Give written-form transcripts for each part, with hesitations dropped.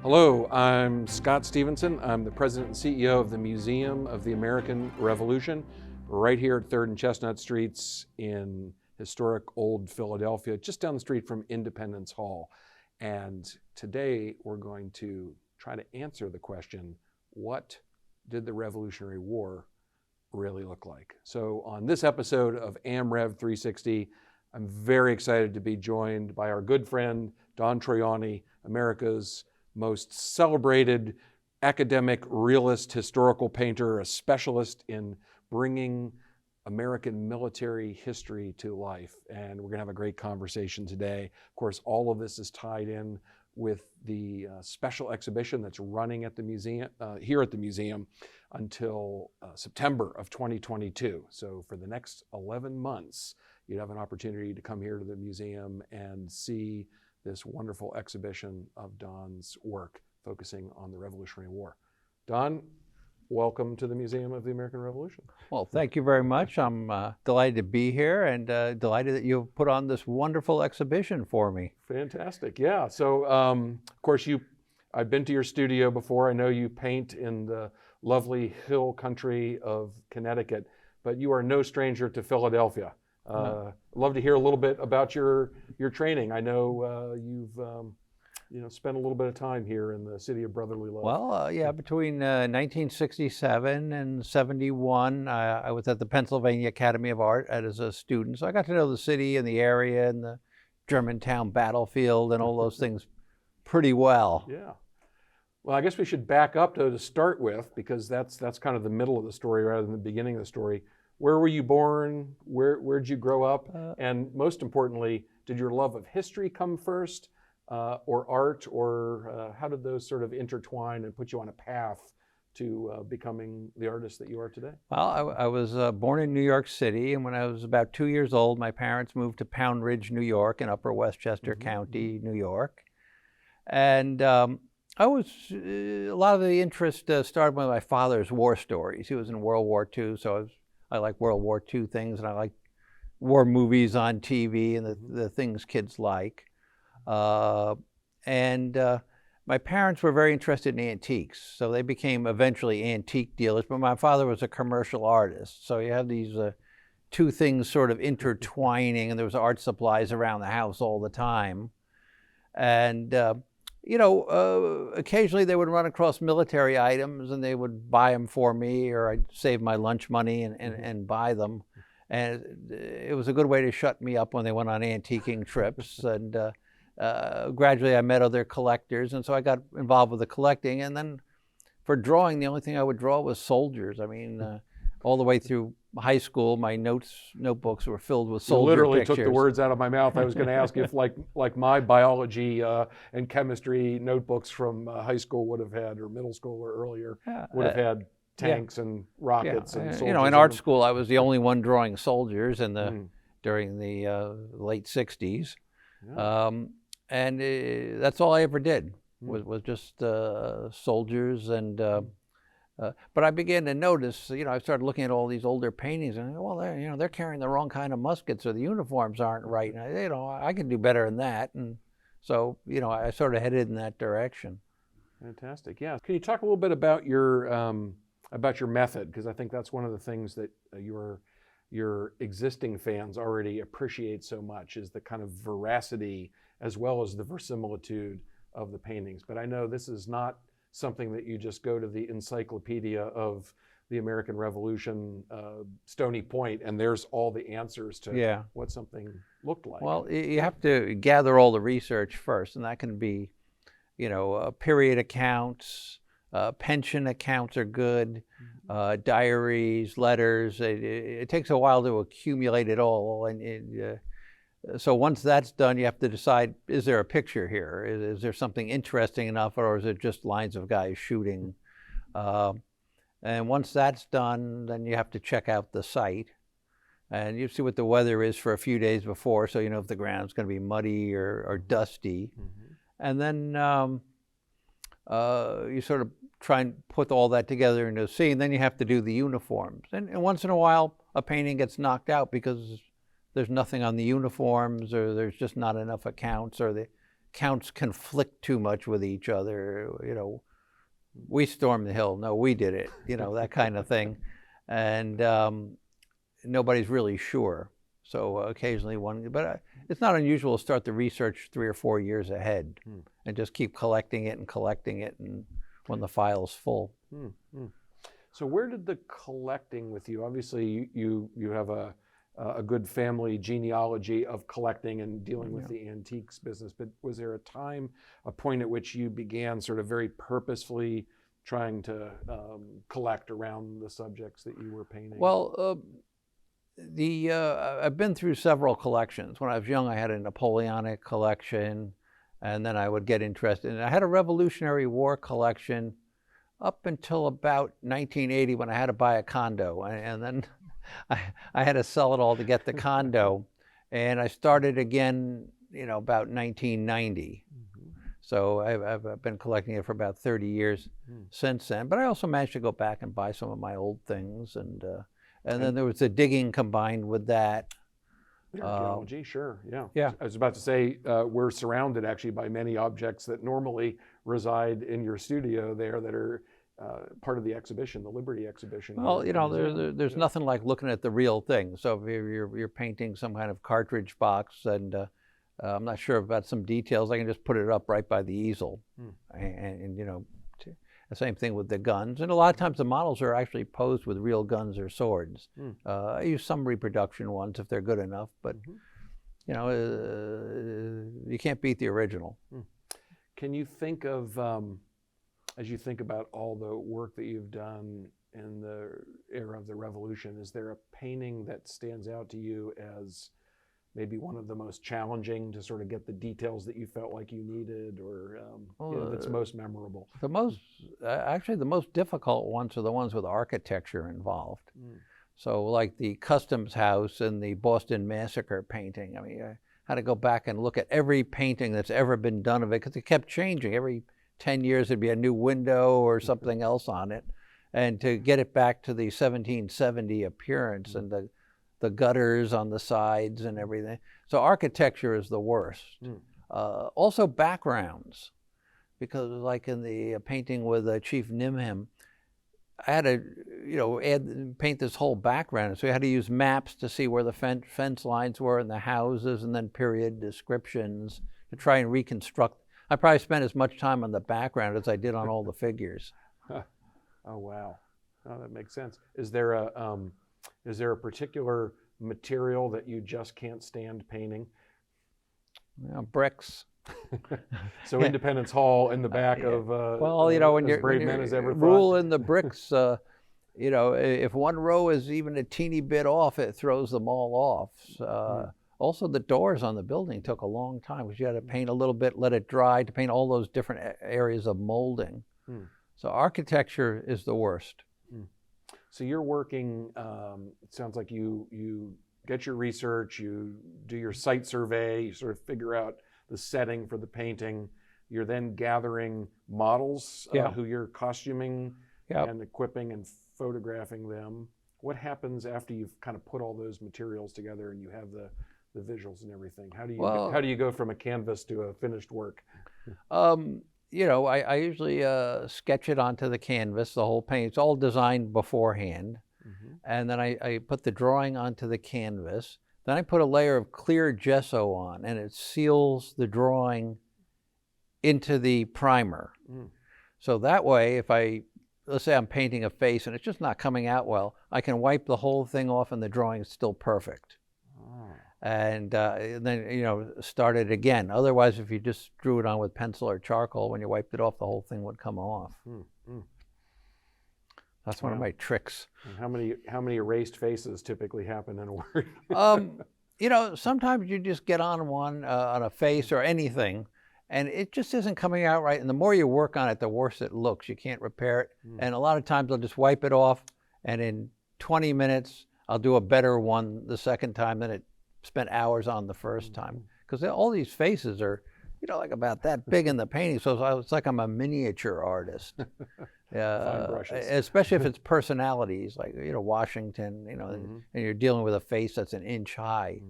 Hello, I'm Scott Stephenson. I'm the president and CEO of the Museum of the American Revolution, right here at 3rd and Chestnut Streets in historic Old Philadelphia, just down the street from Independence Hall. And today we're going to try to answer the question, what did the Revolutionary War really look like? So on this episode of AmRev360, I'm very excited to be joined by our good friend, Don Troiani, America's most celebrated academic realist historical painter, a specialist in bringing American military history to life. And we're gonna have a great conversation today. Of course, all of this is tied in with the special exhibition that's running at the museum, here at the museum until September of 2022. So for the next 11 months, you'd have an opportunity to come here to the museum and see this wonderful exhibition of Don's work focusing on the Revolutionary War. Don, welcome to the Museum of the American Revolution. Well, thank you very much. I'm delighted to be here and delighted that you've put on this wonderful exhibition for me. Fantastic, yeah. So, of course, I've been to your studio before. I know you paint in the lovely hill country of Connecticut, but you are no stranger to Philadelphia. I'd love to hear a little bit about your training. I know you've spent a little bit of time here in the city of brotherly love. Well, yeah, between 1967 and 71, I was at the Pennsylvania Academy of Art as a student. So I got to know the city and the area and the Germantown battlefield and all those things pretty well. Yeah. Well, I guess we should back up to start with, because that's kind of the middle of the story rather than the beginning of the story. Where were you born? Where'd you grow up? And most importantly, did your love of history come first, or art, or how did those sort of intertwine and put you on a path to becoming the artist that you are today? Well, I was born in New York City, and when I was about 2 years old, my parents moved to Pound Ridge, New York, in Upper Westchester County, New York. And a lot of the interest started with my father's war stories. He was in World War II, so I like World War II things, and I like war movies on TV and the things kids like. My parents were very interested in antiques, so they became eventually antique dealers, but my father was a commercial artist. So you have these two things sort of intertwining, and there was art supplies around the house all the time. And occasionally they would run across military items and they would buy them for me, or I'd save my lunch money and buy them. And it was a good way to shut me up when they went on antiquing trips. And gradually I met other collectors, and so I got involved with the collecting. And then for drawing, the only thing I would draw was soldiers. I mean, all the way through high school, my notebooks were filled with soldier literally pictures. Took the words out of my mouth. I was going to ask if like my biology and chemistry notebooks from high school would have had, or middle school or earlier, would have had tanks and rockets and soldiers. In art school, I was the only one drawing soldiers during the late 60s. Yeah. And that's all I ever did was just soldiers. And but I began to notice, I started looking at all these older paintings, and they're carrying the wrong kind of muskets, or the uniforms aren't right. And I can do better than that. And so, I sort of headed in that direction. Fantastic. Yeah. Can you talk a little bit about your method? Because I think that's one of the things that your existing fans already appreciate so much, is the kind of veracity as well as the verisimilitude of the paintings. But I know this is not something that you just go to the encyclopedia of the American Revolution, Stony Point, and there's all the answers to what something looked like. Well, you have to gather all the research first, and that can be, period accounts, pension accounts are good, diaries, letters. It takes a while to accumulate it all, and so once that's done, you have to decide, is there a picture here? Is there something interesting enough, or is it just lines of guys shooting? And once that's done, then you have to check out the site. And you see what the weather is for a few days before, so you know if the ground's going to be muddy or dusty. And then you sort of try and put all that together into a scene. Then you have to do the uniforms. And once in a while, a painting gets knocked out because there's nothing on the uniforms, or there's just not enough accounts, or counts conflict too much with each other. We stormed the hill. No, we did it. That kind of thing. And nobody's really sure. So occasionally but it's not unusual to start the research 3 or 4 years ahead and just keep collecting it, and when the file's full. So where did the collecting with you? Obviously, you have a good family genealogy of collecting and dealing with the antiques business, but was there a point at which you began sort of very purposefully trying to collect around the subjects that you were painting? Well, I've been through several collections. When I was young, I had a Napoleonic collection, and then I would get interested. And I had a Revolutionary War collection up until about 1980 when I had to buy a condo, and then I had to sell it all to get the condo, and I started again, about 1990. So I've been collecting it for about 30 years since then. But I also managed to go back and buy some of my old things, and then there was the digging combined with that. Archaeology, sure, yeah. Yeah. I was about to say, we're surrounded actually by many objects that normally reside in your studio there that are part of the exhibition, the Liberty exhibition. Well, there's nothing like looking at the real thing. So if you're painting some kind of cartridge box, and I'm not sure about some details, I can just put it up right by the easel. And the same thing with the guns. And a lot of times the models are actually posed with real guns or swords. I use some reproduction ones if they're good enough, but you can't beat the original. Can you think of, as you think about all the work that you've done in the era of the Revolution, is there a painting that stands out to you as maybe one of the most challenging to sort of get the details that you felt like you needed, or that's most memorable? Actually, the most difficult ones are the ones with architecture involved. So like the Customs House and the Boston Massacre painting. I mean, I had to go back and look at every painting that's ever been done of it, because it kept changing. Every 10 years there'd be a new window or something else on it. And to get it back to the 1770 appearance and the gutters on the sides and everything. So architecture is the worst. Also backgrounds, because like in the painting with Chief Nimham, I had to paint this whole background. So we had to use maps to see where the fence lines were in the houses, and then period descriptions to try and reconstruct. I probably spent as much time on the background as I did on all the figures. Oh, wow. Oh, that makes sense. Is there a particular material that you just can't stand painting? Bricks. So Independence Hall in the back of when As Brave Men As Ever Thought. Ruling the bricks, if one row is even a teeny bit off, it throws them all off. Also, the doors on the building took a long time, because you had to paint a little bit, let it dry, to paint all those different areas of molding. So architecture is the worst. So you're working, it sounds like you get your research, you do your site survey, you sort of figure out the setting for the painting. You're then gathering models who you're costuming and equipping and photographing them. What happens after you've kind of put all those materials together and you have the visuals and everything? How do you go from a canvas to a finished work? I usually sketch it onto the canvas, the whole paint. It's all designed beforehand. And then I put the drawing onto the canvas. Then I put a layer of clear gesso on, and it seals the drawing into the primer. So that way, let's say I'm painting a face and it's just not coming out well, I can wipe the whole thing off and the drawing is still perfect. And then, start it again. Otherwise, if you just drew it on with pencil or charcoal, when you wiped it off, the whole thing would come off. That's one of my tricks. And how many erased faces typically happen in a work? Sometimes you just get on one, on a face or anything, and it just isn't coming out right. And the more you work on it, the worse it looks. You can't repair it. And a lot of times I'll just wipe it off, and in 20 minutes, I'll do a better one the second time than it spent hours on the first time. Because all these faces are, like about that big in the painting. So it's like I'm a miniature artist. Fine brushes. Especially if it's personalities, like, Washington, and you're dealing with a face that's an inch high.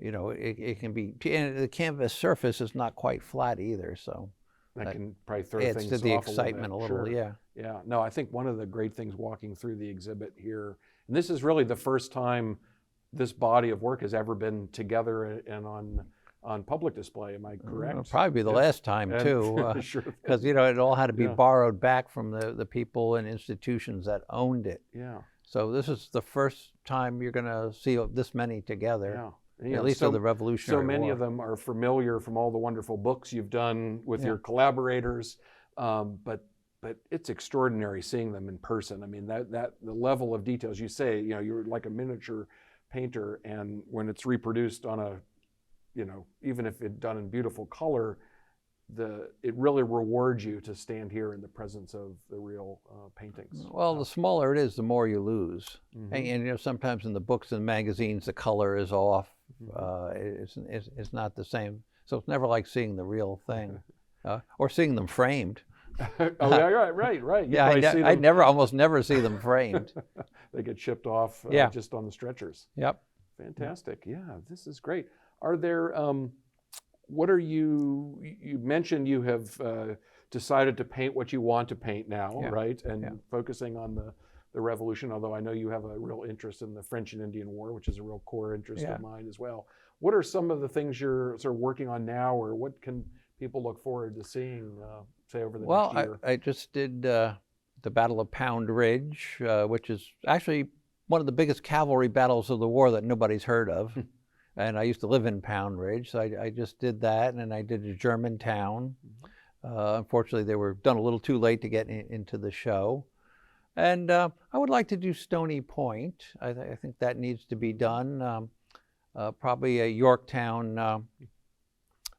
you know, it can be, and the canvas surface is not quite flat either, so That can probably throw adds things to the off excitement a little, Sure. yeah. Yeah. No, I think one of the great things walking through the exhibit here, and this is really the first time this body of work has ever been together and on public display. Am I correct? It'll probably be the last time And- too, Sure. because you know it all had to be Yeah. borrowed back from the people and institutions that owned it. Yeah. So this is the first time you're going to see this many together. Yeah. And, At least of the Revolutionary So many War. of them are familiar from all the wonderful books you've done with Yeah. your collaborators, but it's extraordinary seeing them in person. I mean, that the level of details you say, you know, you're like a miniature painter, and when it's reproduced on a, you know, even if it's done in beautiful color, it really rewards you to stand here in the presence of the real paintings. Well, the smaller it is, the more you lose. Mhm. And you know, sometimes in the books and magazines, the color is off. It's not the same. So it's never like seeing the real thing, or seeing them framed. Oh, yeah, right. You Yeah, probably see them. almost never see them framed. They get shipped off Yeah. just on the stretchers. Yep. Fantastic. Yeah, this is great. Are there, what are you mentioned you have decided to paint what you want to paint now, Yeah. right? And Yeah. focusing on the Revolution, although I know you have a real interest in the French and Indian War, which is a real core interest Yeah. of mine as well. What are some of the things you're sort of working on now, or what can people look forward to seeing, say, over the next year? I just did the Battle of Pound Ridge, which is actually one of the biggest cavalry battles of the war that nobody's heard of. And I used to live in Pound Ridge, so I just did that, and I did a Germantown. Unfortunately, they were done a little too late to get into the show. And I would like to do Stony Point. I think that needs to be done. Probably a Yorktown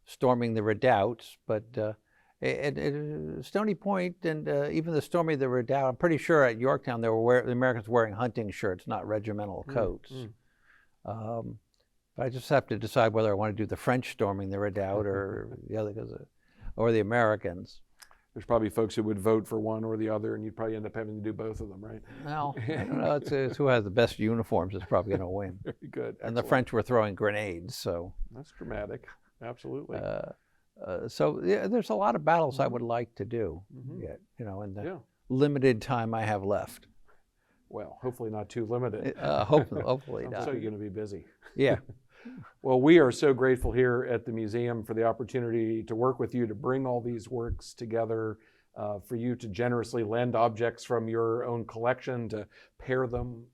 storming the redoubts, but Stony Point and even the storming of the redoubt, I'm pretty sure at Yorktown the Americans were wearing hunting shirts, not regimental coats. I just have to decide whether I want to do the French storming the redoubt or the other, or the Americans. There's probably folks who would vote for one or the other, and you'd probably end up having to do both of them, right? Well, I don't know. It's who has the best uniforms is probably going to win. Very good. And the Excellent. French were throwing grenades, so. That's dramatic. Absolutely. So yeah, there's a lot of battles I would like to do yet, you know, in the limited time I have left. Well, hopefully not too limited. Hopefully not. So you're going to be busy. Yeah. Well, we are so grateful here at the museum for the opportunity to work with you to bring all these works together, for you to generously lend objects from your own collection to pair them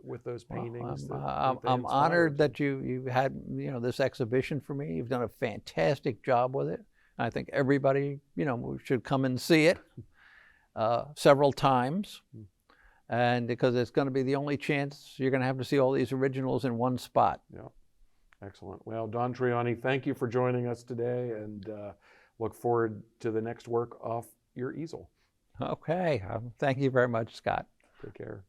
with those paintings. Well, I'm honored that you had, you know, this exhibition for me. You've done a fantastic job with it. I think everybody, you know, should come and see it several times. And because it's going to be the only chance you're going to have to see all these originals in one spot. Yeah. Excellent. Well, Don Troiani, thank you for joining us today, and look forward to the next work off your easel. Okay. Thank you very much, Scott. Take care.